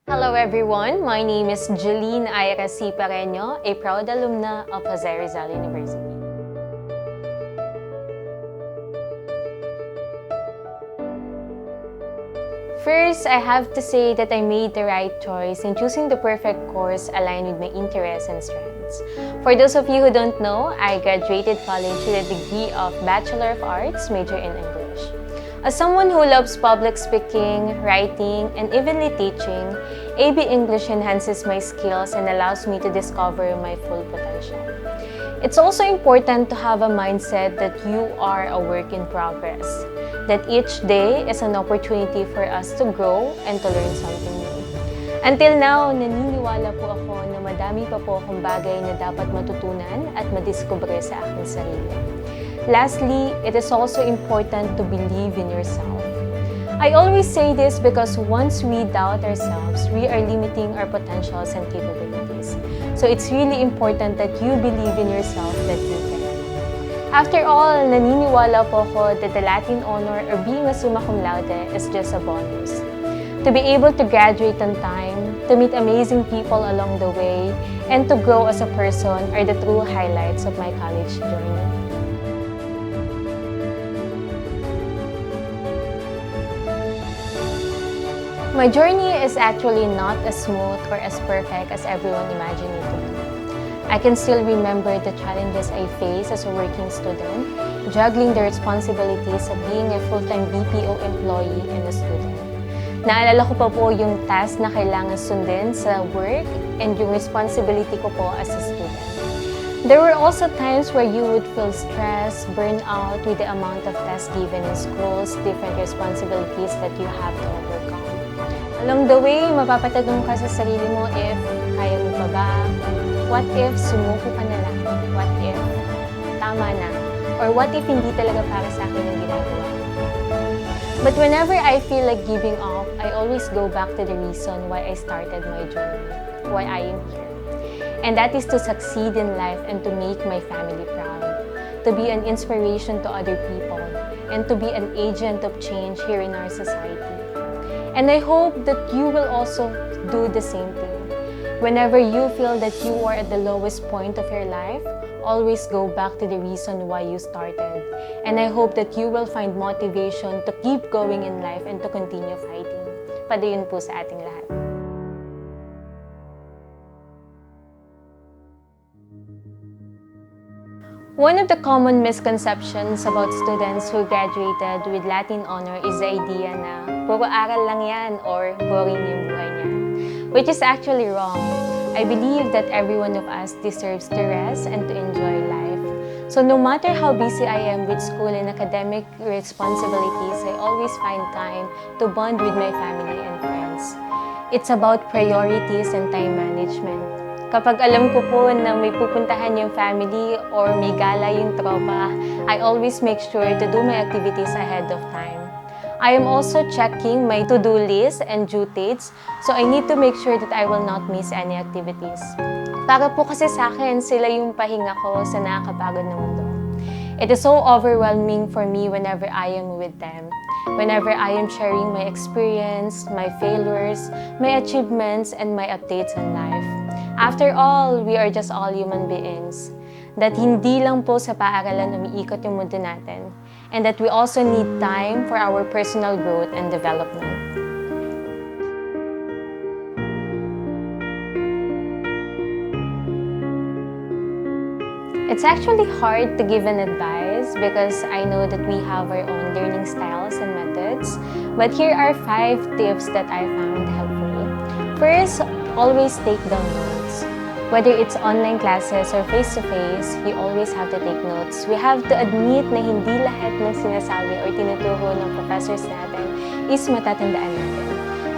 Hello everyone, my name is Jelyn Ira Pareño, a proud alumna of Rizal University. First, I have to say that I made the right choice in choosing the perfect course aligned with my interests and strengths. For those of you who don't know, I graduated college with a degree of Bachelor of Arts, major in English. As someone who loves public speaking, writing, and evenly teaching, AB English enhances my skills and allows me to discover my full potential. It's also important to have a mindset that you are a work in progress, that each day is an opportunity for us to grow and to learn something new. Until now, naniniwala po ako na madami pa po akong bagay na dapat matutunan at madiskubre sa aking sarili. Lastly, it is also important to believe in yourself. I always say this because once we doubt ourselves, we are limiting our potentials and capabilities. So it's really important that you believe in yourself that you can. After all, naniniwala po ako that the Latin honor or being a Summa Cum Laude is just a bonus. To be able to graduate on time, to meet amazing people along the way, and to grow as a person are the true highlights of my college journey. My journey is actually not as smooth or as perfect as everyone imagined it to be. I can still remember the challenges I faced as a working student, juggling the responsibilities of being a full-time BPO employee and a student. Naalala ko pa po yung task na kailangan sundin sa work and yung responsibility ko po as a student. There were also times where you would feel stressed, burn out with the amount of tasks given in schools, different responsibilities that you have to overcome. Along the way, mapapatanong ka sa sarili mo if kaya mo pa ba? What if sumuko ka na lang? What if tama na? Or what if hindi talaga para sa akin yung ginagawa? But whenever I feel like giving up, I always go back to the reason why I started my journey, why I am here. And that is to succeed in life and to make my family proud, to be an inspiration to other people, and to be an agent of change here in our society. And I hope that you will also do the same thing. Whenever you feel that you are at the lowest point of your life, always go back to the reason why you started. And I hope that you will find motivation to keep going in life and to continue fighting. Padayon po sa ating lahat. One of the common misconceptions about students who graduated with Latin honor is the idea na puro aral lang yan or boring yung buhay niya, which is actually wrong. I believe that every one of us deserves to rest and to enjoy life. So no matter how busy I am with school and academic responsibilities, I always find time to bond with my family and friends. It's about priorities and time management. Kapag alam ko po na may pupuntahan yung family or may gala yung tropa, I always make sure to do my activities ahead of time. I am also checking my to-do list and due dates, so I need to make sure that I will not miss any activities. Para po kasi sa akin, sila yung pahinga ko sa nakakapagod na mundo. It is so overwhelming for me whenever I am with them. Whenever I am sharing my experience, my failures, my achievements, and my updates on life. After all, we are just all human beings. That hindi lang po sa paaralan umiikot yung mundo natin. And that we also need time for our personal growth and development. It's actually hard to give an advice because I know that we have our own learning styles and methods. But here are 5 tips that I found helpful. First, always take down notes. Whether it's online classes or face-to-face, you always have to take notes. We have to admit na hindi lahat ng sinasabi or tinuturo ng professors natin is matatandaan natin.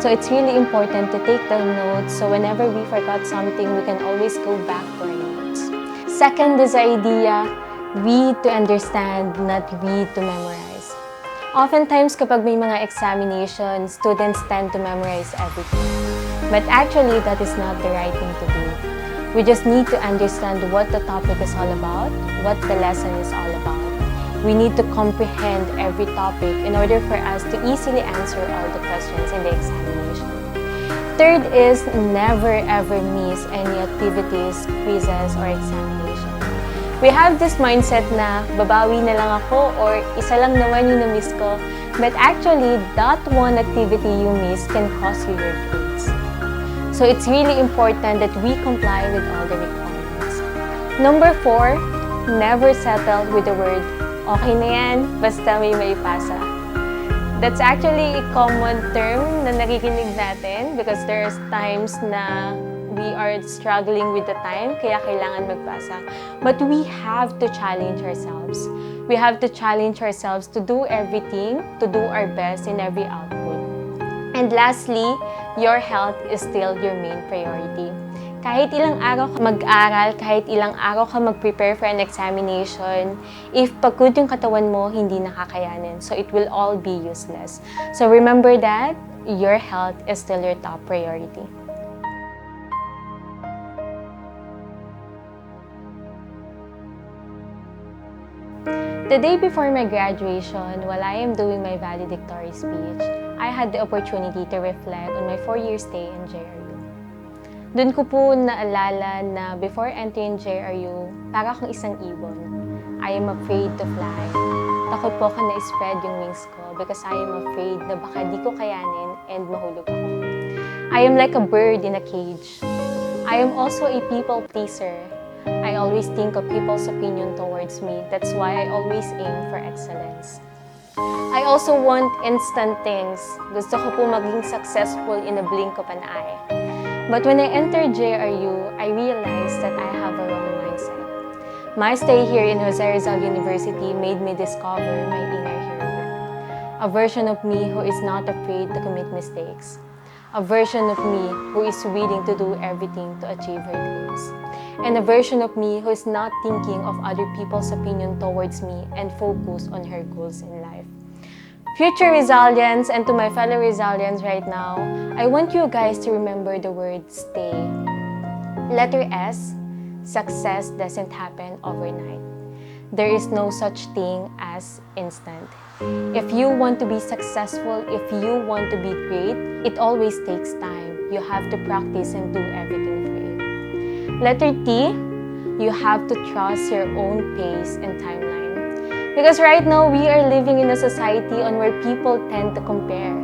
So it's really important to take down notes so whenever we forgot something, we can always go back to our notes. Second is the idea, read to understand, not read to memorize. Oftentimes, kapag may mga examinations, students tend to memorize everything. But actually, that is not the right thing to do. We just need to understand what the topic is all about, what the lesson is all about. We need to comprehend every topic in order for us to easily answer all the questions in the examination. third is never ever miss any activities, quizzes, or examination. We have this mindset na babawi na lang ako or isa lang naman yung na-miss ko. But actually, that one activity you miss can cost you your grades. So it's really important that we comply with all the requirements. Number 4, never settle with the word, okay na yan, basta may maipasa. That's actually a common term na nakikinig natin because there's times na we are struggling with the time, kaya kailangan magpasa. But we have to challenge ourselves. We have to challenge ourselves to do everything, to do our best in every output. And lastly, your health is still your main priority. Kahit ilang araw ka mag-aral, kahit ilang araw ka mag-prepare for an examination, if pagod yung katawan mo, hindi nakakayanin. So it will all be useless. So remember that your health is still your top priority. The day before my graduation, while I am doing my valedictory speech, I had the opportunity to reflect on my 4-year stay in JRU. Doon ko po naalala na before entering JRU, para akong isang ibon. I am afraid to fly. Takot po ako na spread yung wings ko because I am afraid na baka di ko kayanin and mahulog ako. I am like a bird in a cage. I am also a people pleaser. I always think of people's opinion towards me. That's why I always aim for excellence. I also want instant things. Gusto ko po maging successful in a blink of an eye. But when I entered JRU, I realized that I have a wrong mindset. My stay here in Rizal University made me discover my inner hero. A version of me who is not afraid to commit mistakes. A version of me who is willing to do everything to achieve her dreams. And a version of me who is not thinking of other people's opinion towards me and focus on her goals in life. Future Rizalians and to my fellow Rizalians right now, I want you guys to remember the word stay. Letter S, success doesn't happen overnight. There is no such thing as instant. If you want to be successful, if you want to be great, it always takes time. You have to practice and do everything for it. Letter T, you have to trust your own pace and timeline. Because right now, we are living in a society on where people tend to compare.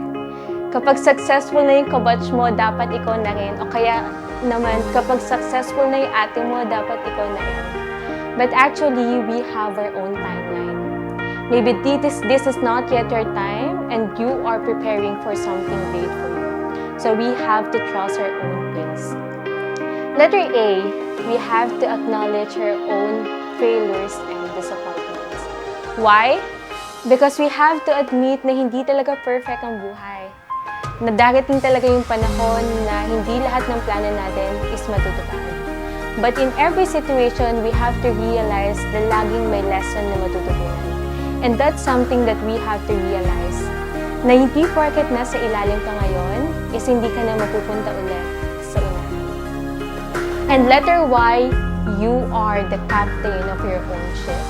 Kapag successful na yung kabatch mo, dapat ikaw na rin. O kaya naman, kapag successful na yung ate mo, dapat ikaw na rin. But actually, we have our own timeline. Maybe this is not yet your time and you are preparing for something great for you. So we have to trust our own pace. Letter A, we have to acknowledge our own failures and disappointments. Why? Because we have to admit na hindi talaga perfect ang buhay. Na darating talaga yung panahon na hindi lahat ng plano natin is matutupad. But in every situation, we have to realize na laging may lesson na matututunan. And that's something that we have to realize. Na hindi porket nasa ilalim ka ngayon, is hindi ka na mapupunta ulit sa unahan. And letter Y, you are the captain of your own ship.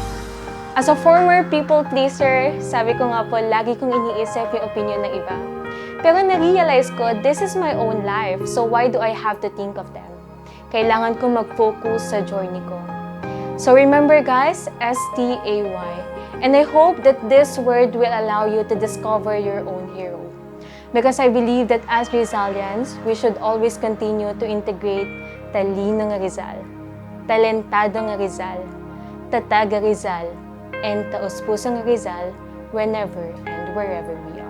As a former people pleaser, sabi ko nga po, lagi kong iniisip yung opinion ng iba. Pero na-realize ko, this is my own life, so why do I have to think of them? Kailangan ko mag-focus sa journey ko. So remember guys, S-T-A-Y. And I hope that this word will allow you to discover your own hero. Because I believe that as Rizalians, we should always continue to integrate talino nga Rizal, talentado nga Rizal, tataga Rizal, and taus-puso nga Rizal whenever and wherever we are.